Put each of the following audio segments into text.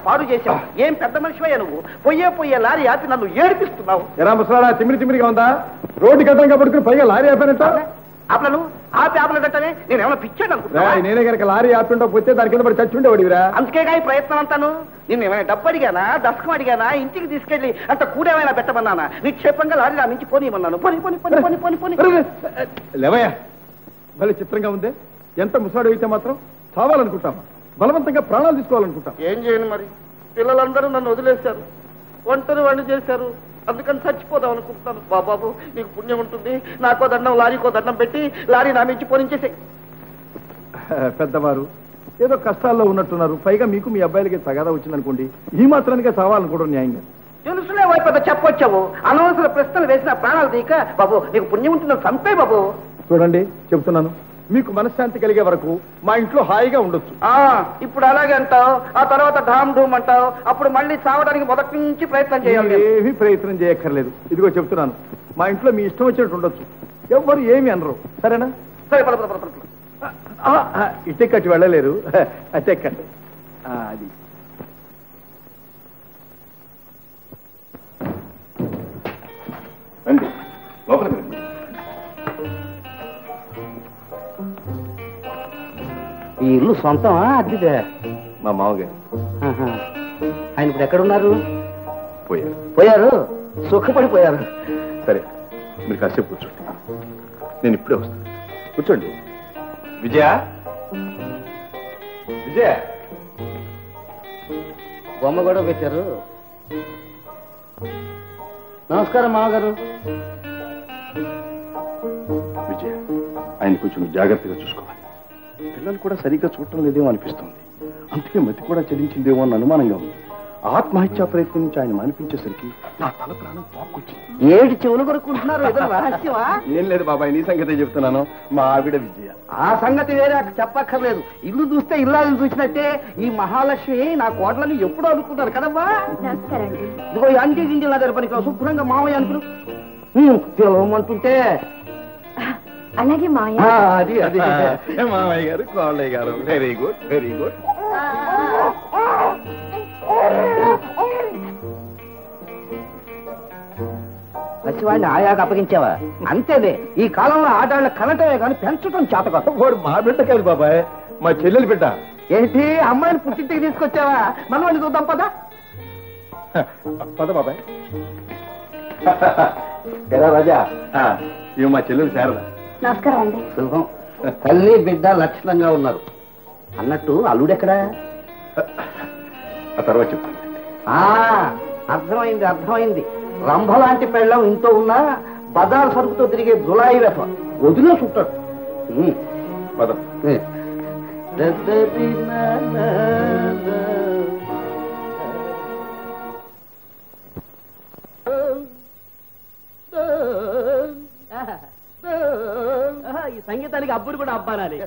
పాడు చేశావు. ఏం పెద్ద మనిషివయ్యా నువ్వు? పొయ్యే లారీ ఆపి నన్ను ఏడిపిస్తున్నావు. ఎలా ముసలాడా తిమ్మిరిగా ఉందా? రోడ్డు గడ్డంగా పడుకుని పైగా లారీ ఆపానంట. ఆపలను ఆపలేదంటే నేను ఏమైనా పిచ్చాను అనుకుంటా. నేనే కనుక లారీ ఆపిండో పోతే దాని కింద పడి చచ్చుండేవాడివిరా. అందుకేగా ఈ ప్రయత్నం అంతాను. నేను ఏమైనా డబ్బు అడిగానా, దశకం అడిగానా, ఇంటికి తీసుకెళ్లి అంత కూడేమైనా పెట్టమన్నానా? నిక్షేపంగా లారీ నా మించి పోనీయమన్నాను. పోని లేవయ్యా, భలే చిత్రంగా ఉందే. ఎంత ముసాడు అయితే మాత్రం చావాలనుకుంటామా? బలవంతంగా ప్రాణాలు తీసుకోవాలనుకుంటాం. ఏం చేయను మరి? పిల్లలందరూ నన్ను వదిలేశారు, ఒంటరి వాడిని చేశారు. అందుకని చచ్చిపోదాం అనుకుంటున్నాను. బాబాబు నీకు పుణ్యం ఉంటుంది, నాకో దండం లారీకో దండం పెట్టి లారీ నా మించి పోనించేసే. పెద్దవారు ఏదో కష్టాల్లో ఉన్నట్టున్నారు. పైగా మీకు మీ అబ్బాయిలకి తగాదా వచ్చిందనుకోండి, ఈ మాత్రానికే చావాలనుకోవడం న్యాయంగా. తెలుసులే వైపు చెప్పొచ్చావు. అనవసర ప్రశ్నలు వేసిన ప్రాణాలు తీక బాబు నీకు పుణ్యం ఉంటుందని చంపే బాబు. చూడండి చెప్తున్నాను, మీకు మనశ్శాంతి కలిగే వరకు మా ఇంట్లో హాయిగా ఉండొచ్చు. ఇప్పుడు అలాగే అంటావు, ఆ తర్వాత ఢామ్ ఢూమ్ అంటావు. అప్పుడు మళ్ళీ చావడానికి మొదటి నుంచి ప్రయత్నం చేయాలి. ఏమీ ప్రయత్నం చేయక్కర్లేదు. ఇదిగో చెప్తున్నాను, మా ఇంట్లో మీ ఇష్టం వచ్చినట్టు ఉండొచ్చు. ఎవ్వరు ఏమి అనరు. సరేనా? సరే ఇటెక్కటి వెళ్ళలేరు. అటెక్కండి. అది రండి లోపలికి రండి. ఈ ఇల్లు సొంతమా అద్దెదా? మా మామగారు. ఆయన ఇప్పుడు ఎక్కడున్నారు? పోయారు. సుఖపడిపోయారు. సరే మీరు కాసేపు కూర్చోండి, నేను ఇప్పుడే వస్తాను. కూర్చోండి. విజయ బొమ్మ కూడా పెట్టారు. నమస్కారం మామగారు. విజయ, ఆయన కొంచెం జాగ్రత్తగా చూసుకోవాలి. పిల్లలు కూడా సరిగ్గా చూడటం లేదేమో అనిపిస్తుంది. అందుకే మతి కూడా చెల్లించిందేమో అన్న అనుమానంగా ఉంది. ఆత్మహత్యా ప్రయత్నం నుంచి ఆయన అనిపించేసరికి నా తల ప్రాణం పాక్కొచ్చింది. ఏడు చెవులు కొనుక్కుంటున్నారు. ఏదో రహస్యమా? ఏం లేదు బాబాయ్, నీ సంగతే చెప్తున్నాను. మా ఆవిడ విజయ. ఆ సంగతి వేరే చెప్పక్కర్లేదు. ఇల్లు చూస్తే ఇల్లాలని చూసినట్టే ఈ మహాలక్ష్మి నా కోట్లని ఎప్పుడు అనుకుంటారు కదమ్మా. ఇదిగో అంటి గిండి దగ్గర పనికి శుభ్రంగా మామయ్య అనుకును పిలవమంటుంటే. అలాగే మామయ్య. అది అది మామయ్య గారు, కోళ్ళయ్య గారు. Very good very good. పసివాడిని ఆయాక అప్పగించావా? అంతేదే. ఈ కాలంలో ఆడాళ్ళ కనటమే కానీ పెంచడం చేత కాదు. వాడు మా బిడ్డ కాదు బాబాయ్, మా చెల్లెలి బిడ్డ. ఏంటి అమ్మాయిని పుట్టింటికి తీసుకొచ్చావా? మనవాడిని చూద్దాం పదా. పద బాబాయ్. ఎలా రాజా, ఇవి మా చెల్లెలు శారద. నమస్కారం అండి. శుభం. తల్లి బిడ్డ లక్షణంగా ఉన్నారు. అన్నట్టు అల్లుడెక్కడా? ఆ తర్వాత చెప్తాను. అర్థమైంది అర్థమైంది. రంభ లాంటి పెళ్ళం ఇంట్లో ఉన్నా బజార్ సరుకుతో తిరిగే జులాయి వెఫ వదిలే చుట్టాడు. పద. ఈ సంగీతానికి అబ్బురు కూడా అబ్బానాలి.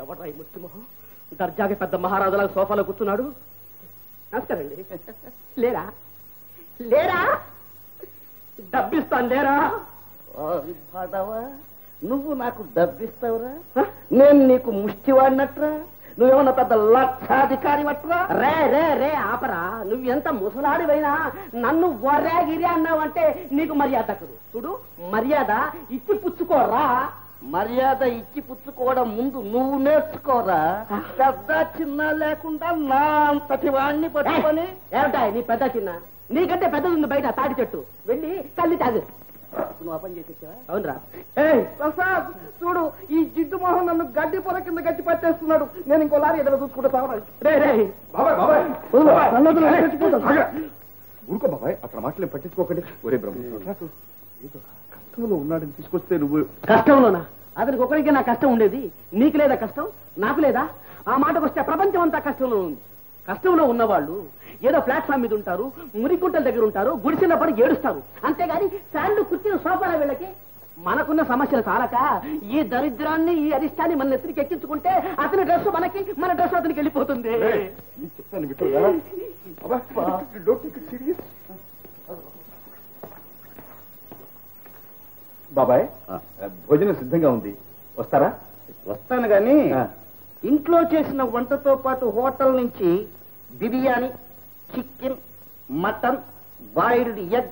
ఎవడ్రా ఈ ముత్తుమొహం దర్జాగా పెద్ద మహారాజులా సోఫాలో కూర్చున్నాడు? నమస్కారండి. లేరా లేరా? డబ్బిస్తాను లేరా? నువ్వు నాకు డబ్బిస్తావురా? నేను నీకు ముష్టివాడినట్రా? నువ్వేమన్నా పెద్ద లక్షాధికారి వట్రా? రే రే రే ఆపరా. నువ్వు ఎంత ముసలాడివైనా నన్ను వరేగిరి అన్నావంటే నీకు మర్యాద దక్కదు. చూడు, మర్యాద ఇచ్చి పుచ్చుకోరా. మర్యాద ఇచ్చి పుచ్చుకోవడం ముందు నువ్వు నేర్చుకోరా. పెద్ద చిన్న లేకుండా నా అంతటి వాణ్ణి పట్టుకొని. ఏమిటా నీ పెద్ద చిన్న? నీకంటే పెద్దది ఉంది బయట తాటి చెట్టు. వెళ్ళి కల్లి తాగు. నువ్వు అపని చేసి అవునరా? ప్రసాద్ చూడు, ఈ జిడ్డు మొహం నన్ను గడ్డి పొర కింద గట్టి పట్టేస్తున్నాడు. నేను ఇంకో లారీ ఎదురు చూసుకుంటా సావాలి. ఊరుకో బాబాయ్, అక్కడ మాటలు పట్టించుకోకండి. ఒరే బ్రహ్మ, కష్టంలో ఉన్నాడని తీసుకొస్తే నువ్వు. కష్టంలోనా? అతనికి ఒకరికి నా కష్టం ఉండేది. నీకు లేదా కష్టం? నాకు లేదా? ఆ మాటకు వస్తే ప్రపంచం అంతా కష్టంలో ఉంది. కష్టంలో ఉన్నవాళ్ళు ఏదో ప్లాట్ఫామ్ మీద ఉంటారు, మురికుంటల దగ్గర ఉంటారు, గుడిసిన పడి ఏడుస్తారు. అంతేగాని శాండ్ కుర్చీలు సోఫాల వీళ్ళకి. మనకున్న సమస్యలు చాలక ఈ దరిద్రాన్ని ఈ అరిష్టాన్ని మన నెత్తికి ఎక్కించుకుంటే అతని డ్రెస్ మనకి, మన డ్రెస్ అతనికి వెళ్ళిపోతుంది. బాబాయ్, భోజనం సిద్ధంగా ఉంది, వస్తారా? వస్తాను గాని ఇంట్లో ఇంట్లో చేసిన వంటతో పాటు హోటల్ నుంచి biryani, chicken, mutton, boiled egg,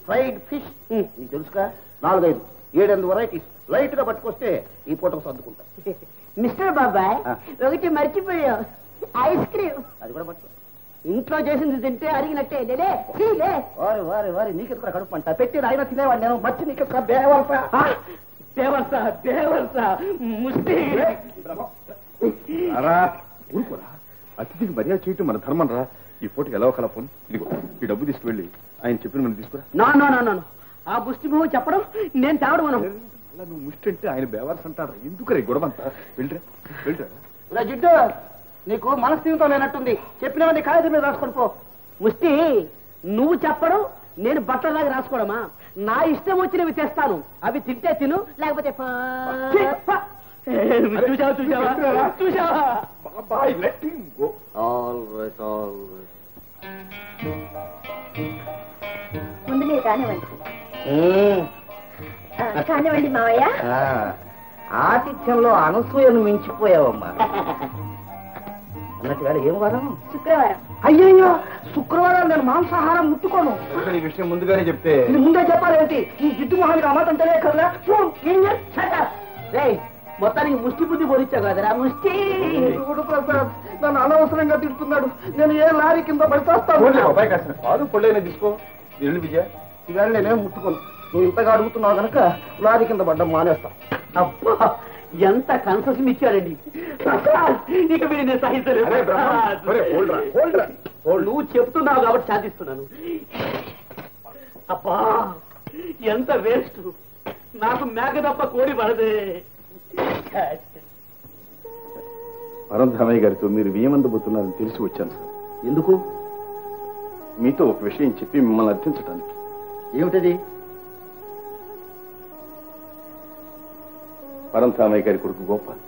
fried fish, నీకు తెలుసుగా 4-5 7-8 వెరైటీస్ లైట్ గా పట్టుకొస్తే ఈ పూటకు సర్దుకుంటా. మిస్టర్ బాబాయ్ ఒకటి మర్చిపోయావు, ఐస్ క్రీమ్. అది కూడా పట్టుకో. ఇంట్లో చేసింది తింటే అరిగినట్టే. వారి వారి వారి నీకెక్కడ కడుపు అంట పెట్టి ఆయన తినేవాడు నేను మర్చి నీకెక్కడ బేవల్సా దేవల్సా దేవల్సా ముష్టి. ఊరుకోరా, అతిథికి మర్యాద చేయటం మన ధర్మం రా. ఈ పూటకి ఎలా ఒకలా పోను. ఇదిగో ఈ డబ్బు తీసుకువెళ్ళి ఆయన చెప్పిన మనం తీసుకురా. నో ఆ ముష్టి మొహం చెప్పడం నేను తేవడం. అలా నువ్వు ముష్టి అంటే ఆయన బేవర్స్ అంటారా? ఎందుకు రే గొడవంతా? వెళ్ళరా. జిడ్డు నీకు మనస్థితితో లేనట్టుంది. చెప్పినవన్నీ కాగితం మీద రాసుకొని పో. ముష్టి నువ్వు చెప్పడం, నేను బట్టలాగా రాసుకోవడమా? నా ఇష్టం వచ్చినవి తెస్తాను, అవి తింటే తిను, లేకపోతే చూసావా? ముందు మీరు కానివ్వండి. కానివ్వండి మావయ్య. ఆతిథ్యంలో అనసూయను మించిపోయావమ్మా. అన్నట్టు వేళ ఏం వారం? శుక్రవారం. అయ్యయ్యో, శుక్రవారం నేను మాంసాహారం ముట్టుకోను. ఈ విషయం ముందుగానే చెప్తే. ఇది ముందే చెప్పాలేంటి? ఈ జిడ్డు మొహానికి అమాట అంటేనే కదా. మొత్తానికి ముష్టి బుద్ధి బోధించావు కదరా ముష్టి. ప్రసాద్ నన్ను అనవసరంగా తిడుతున్నాడు. నేను ఏ లారీ కింద పడిపోస్తాను. అబ్బాయి కాసిన కాదు పొళ్ళైనా తీసుకో. ఎల్లు విజయ, ఇవాళ నేనేం ముట్టుకోను. నువ్వు ఇంతగా అడుగుతున్నావు కనుక లారీ కింద పడ్డం మానేస్తా. అబ్బా ఎంత కన్సెషన్ ఇచ్చాడండి. ఇక మీరు నేను సహించలేదు. నువ్వు చెప్తున్నావు కాబట్టి సాధిస్తున్నాను. అబ్బా ఎంత వేస్ట్. నాకు మేక తప్ప కోడి పడదే. పరంధామయ్య గారితో మీరు వియమందబోతున్నారని తెలిసి వచ్చాను సార్. ఎందుకు? మీతో ఒక విషయం చెప్పి మిమ్మల్ని అర్థించడానికి. ఏమిటది? పరంధామయ్య గారి కొడుకు గోపాల్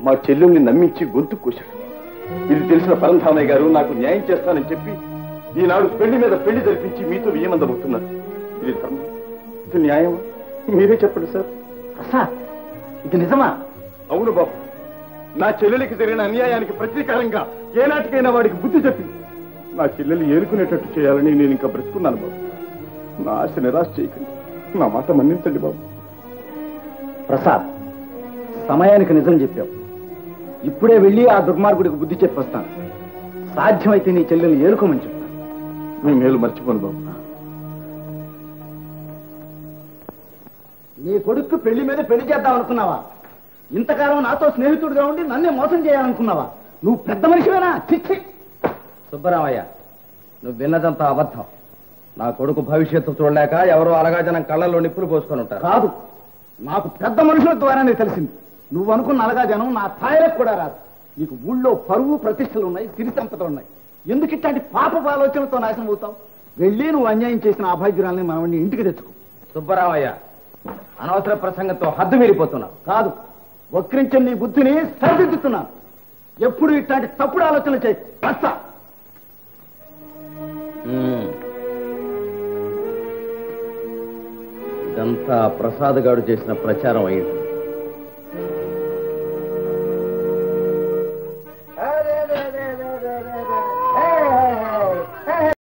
మా చెల్లెల్ని నమ్మించి గొంతు కోశాడు. ఇది తెలిసిన పరంధామయ్య గారు నాకు న్యాయం చేస్తానని చెప్పి ఈనాడు పెళ్లి మీద పెళ్లి జరిపించి మీతో వియమందబోతున్నారు. ఇది ధర్మం? ఇది న్యాయం? మీరే చెప్పండి సార్. ప్రసాద్ ఇది నిజమా? అవును బాబు, నా చెల్లెలికి జరిగిన అన్యాయానికి ప్రతీకారంగా ఏనాటికైనా వాడికి బుద్ధి చెప్పి నా చెల్లెలు ఏరుకునేటట్టు చేయాలని నేను ఇంకా బ్రతుకున్నాను బాబు. నా ఆశ నిరాశ చేయకండి, నా మాట మన్నించండి బాబు. ప్రసాద్ సమయానికి నిజం చెప్పావు. ఇప్పుడే వెళ్ళి ఆ దుర్మార్గుడికి బుద్ధి చెప్పొస్తాను. సాధ్యమైతే నీ చెల్లెల్ని ఏరుకోమని చెప్తాను. మీ మేలు మర్చిపోను బాబు. నీ కొడుకు పెళ్లి మీద పెళ్లి చేద్దాం అనుకున్నావా? ఇంతకాలం నాతో స్నేహితుడిగా ఉండి నన్నే మోసం చేయాలనుకున్నావా? నువ్వు పెద్ద మనిషివేనా? చిచ్చి. సుబ్బరామయ్య, నువ్వు విన్నదంతా అబద్ధం. నా కొడుకు భవిష్యత్తు చూడలేక ఎవరో అలగాజనం కళ్ళల్లో నిప్పులు పోసుకొని ఉంటారు. కాదు, నాకు పెద్ద మనుషుల ద్వారానే తెలిసింది. నువ్వు అనుకున్న అలగాజనం నా స్థాయిలకు కూడా రాదు. నీకు ఊళ్ళో పరువు ప్రతిష్టలు ఉన్నాయి, సిరి సంపదలు ఉన్నాయి. ఎందుకు ఇట్లాంటి పాపపు ఆలోచనతో నాశనం అవుతావు? వెళ్ళి నువ్వు అన్యాయం చేసిన అభాగ్యురాల్ని మనవడిని ఇంటికి తెచ్చుకో. సుబ్బరామయ్య, అనవసర ప్రసంగంతో హద్దు మీరిపోతున్నావు. కాదు, వక్రించిన నీ బుద్ధిని సరిదిద్దుతున్నాను. ఎప్పుడు ఇట్లాంటి తప్పుడు ఆలోచనలు చేయి. వస్తా. ఇదంతా ప్రసాద్ గారు చేసిన ప్రచారం అయింది.